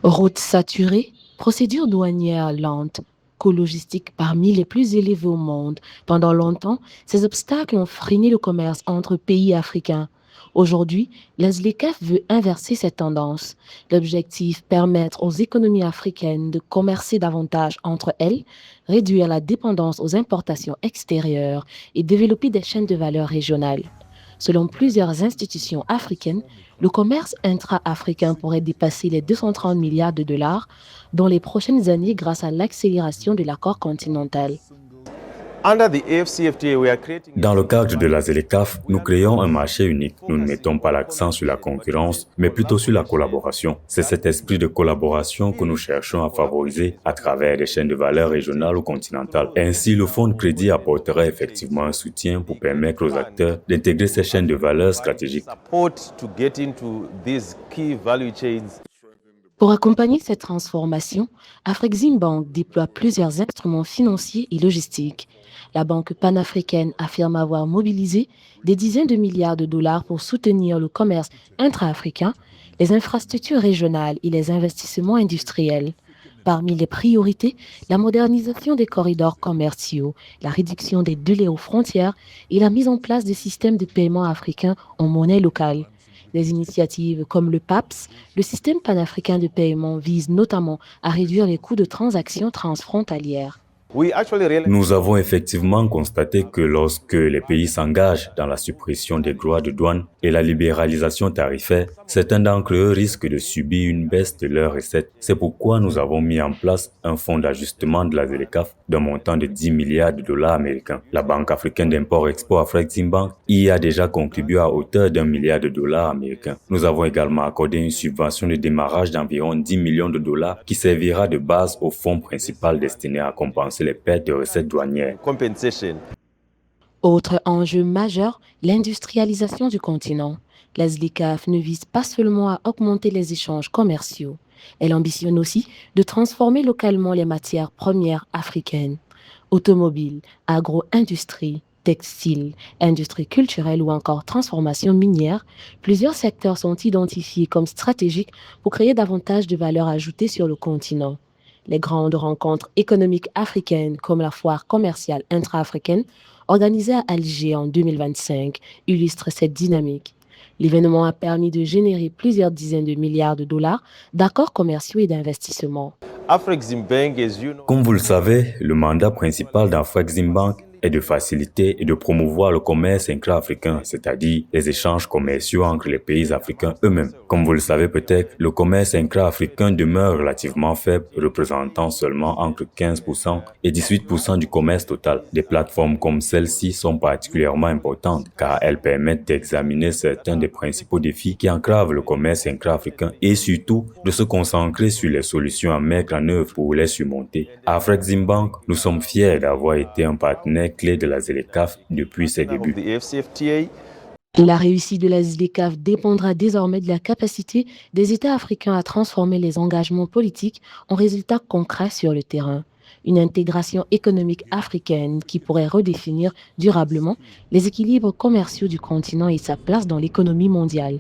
Routes saturées, procédures douanières lentes, coûts logistiques parmi les plus élevés au monde. Pendant longtemps, ces obstacles ont freiné le commerce entre pays africains. Aujourd'hui, la ZLECAf veut inverser cette tendance. L'objectif, permettre aux économies africaines de commercer davantage entre elles, réduire la dépendance aux importations extérieures et développer des chaînes de valeur régionales. Selon plusieurs institutions africaines, le commerce intra-africain pourrait dépasser les 230 milliards de dollars dans les prochaines années grâce à l'accélération de l'accord continental. Dans le cadre de la ZLECAf, nous créons un marché unique. Nous ne mettons pas l'accent sur la concurrence, mais plutôt sur la collaboration. C'est cet esprit de collaboration que nous cherchons à favoriser à travers des chaînes de valeur régionales ou continentales. Ainsi, le fonds de crédit apporterait effectivement un soutien pour permettre aux acteurs d'intégrer ces chaînes de valeur stratégiques. Pour accompagner cette transformation, Afreximbank déploie plusieurs instruments financiers et logistiques. La Banque panafricaine affirme avoir mobilisé des dizaines de milliards de dollars pour soutenir le commerce intra-africain, les infrastructures régionales et les investissements industriels. Parmi les priorités, la modernisation des corridors commerciaux, la réduction des délais aux frontières et la mise en place de systèmes de paiement africains en monnaie locale. Des initiatives comme le PAPS, le système panafricain de paiement, visent notamment à réduire les coûts de transactions transfrontalières. Nous avons effectivement constaté que lorsque les pays s'engagent dans la suppression des droits de douane et la libéralisation tarifaire, certains d'entre eux risquent de subir une baisse de leurs recettes. C'est pourquoi nous avons mis en place un fonds d'ajustement de la ZLECAf d'un montant de 10 milliards de dollars américains. La Banque africaine d'import-export Afreximbank y a déjà contribué à hauteur d'1 milliard de dollars américains. Nous avons également accordé une subvention de démarrage d'environ 10 millions de dollars qui servira de base au fonds principal destiné à compenser les pertes de recettes douanières. Autre enjeu majeur, l'industrialisation du continent. La ZLECAf ne vise pas seulement à augmenter les échanges commerciaux, elle ambitionne aussi de transformer localement les matières premières africaines. Automobiles, agro-industrie, textile, industrie culturelle ou encore transformation minière, plusieurs secteurs sont identifiés comme stratégiques pour créer davantage de valeur ajoutée sur le continent. Les grandes rencontres économiques africaines comme la foire commerciale intra-africaine, organisée à Alger en 2025, illustrent cette dynamique. L'événement a permis de générer plusieurs dizaines de milliards de dollars d'accords commerciaux et d'investissements. Comme vous le savez, le mandat principal d'Afreximbank est de faciliter et de promouvoir le commerce intra-africain, c'est-à-dire les échanges commerciaux entre les pays africains eux-mêmes. Comme vous le savez peut-être, le commerce intra-africain demeure relativement faible, représentant seulement entre 15% et 18% du commerce total. Des plateformes comme celle-ci sont particulièrement importantes car elles permettent d'examiner certains des principaux défis qui entravent le commerce intra-africain et surtout de se concentrer sur les solutions à mettre en œuvre pour les surmonter. À Afreximbank, nous sommes fiers d'avoir été un partenaire clé de la ZLECAf depuis ses débuts. La réussite de la ZLECAf dépendra désormais de la capacité des États africains à transformer les engagements politiques en résultats concrets sur le terrain. Une intégration économique africaine qui pourrait redéfinir durablement les équilibres commerciaux du continent et sa place dans l'économie mondiale.